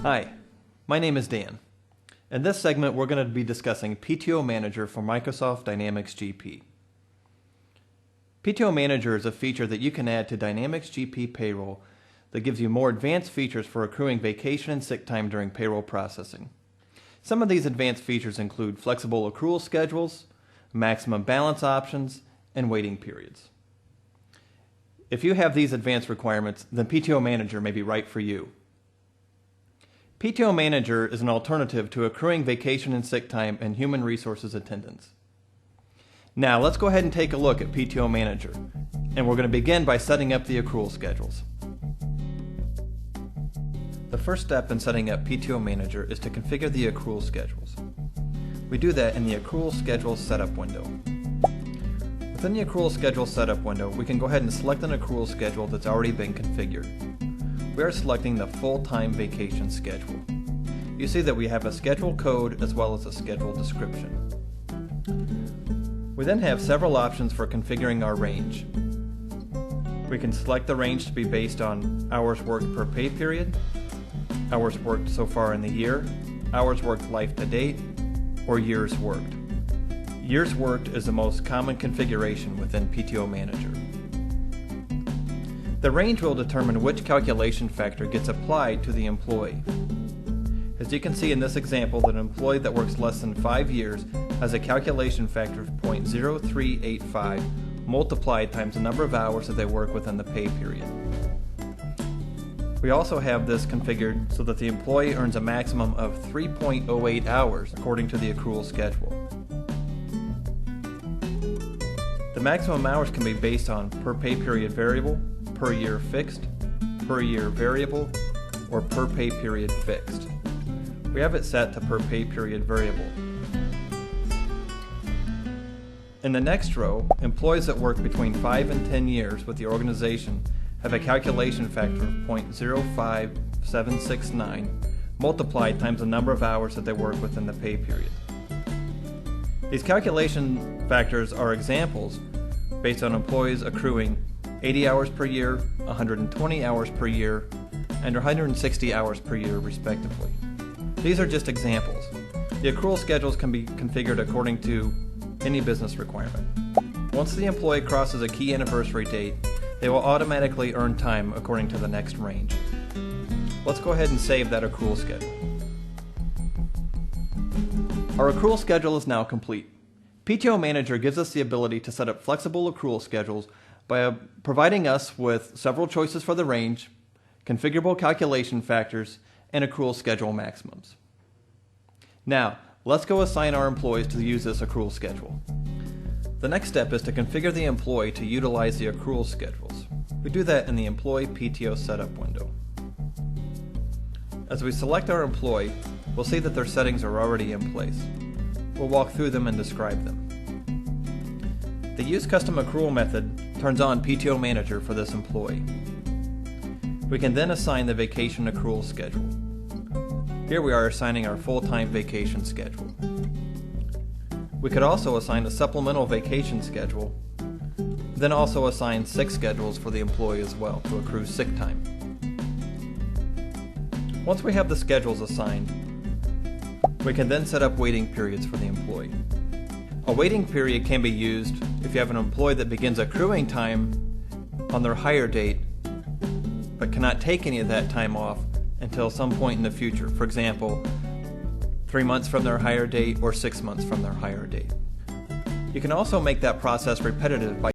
Hi, my name is Dan. In this segment, we're going to be discussing PTO Manager for Microsoft Dynamics GP. PTO Manager is a feature that you can add to Dynamics GP payroll that gives you more advanced features for accruing vacation and sick time during payroll processing. Some of these advanced features include flexible accrual schedules, maximum balance options, and waiting periods. If you have these advanced requirements, then PTO Manager may be right for you. PTO Manager is an alternative to accruing vacation and sick time and human resources attendance. Now let's go ahead and take a look at PTO Manager, and we're going to begin by setting up the accrual schedules. The first step in setting up PTO Manager is to configure the accrual schedules. We do that in the Accrual Schedule Setup window. Within the Accrual Schedule Setup window, we can go ahead and select an accrual schedule that's already been configured. We are selecting the full-time vacation schedule. You see that we have a schedule code as well as a schedule description. We then have several options for configuring our range. We can select the range to be based on hours worked per pay period, hours worked so far in the year, hours worked life to date, or years worked. Years worked is the most common configuration within PTO Manager. The range will determine which calculation factor gets applied to the employee. As you can see in this example, an employee that works less than 5 years has a calculation factor of 0.0385 multiplied times the number of hours that they work within the pay period. We also have this configured so that the employee earns a maximum of 3.08 hours according to the accrual schedule. The maximum hours can be based on per pay period variable, per year fixed, per year variable, or per pay period fixed. We have it set to per pay period variable. In the next row, employees that work between 5 and 10 years with the organization have a calculation factor of 0.05769 multiplied times the number of hours that they work within the pay period. These calculation factors are examples based on employees accruing 80 hours per year, 120 hours per year, and 160 hours per year respectively. These are just examples. The accrual schedules can be configured according to any business requirement. Once the employee crosses a key anniversary date, they will automatically earn time according to the next range. Let's go ahead and save that accrual schedule. Our accrual schedule is now complete. PTO Manager gives us the ability to set up flexible accrual schedules by providing us with several choices for the range, configurable calculation factors, and accrual schedule maximums. Now, let's go assign our employees to use this accrual schedule. The next step is to configure the employee to utilize the accrual schedules. We do that in the Employee PTO Setup window. As we select our employee, we'll see that their settings are already in place. We'll walk through them and describe them. The Use Custom Accrual method turns on PTO Manager for this employee. We can then assign the vacation accrual schedule. Here we are assigning our full-time vacation schedule. We could also assign a supplemental vacation schedule, then also assign sick schedules for the employee as well to accrue sick time. Once we have the schedules assigned, we can then set up waiting periods for the employee. A waiting period can be used if you have an employee that begins accruing time on their hire date but cannot take any of that time off until some point in the future. For example, 3 months from their hire date or 6 months from their hire date. You can also make that process repetitive by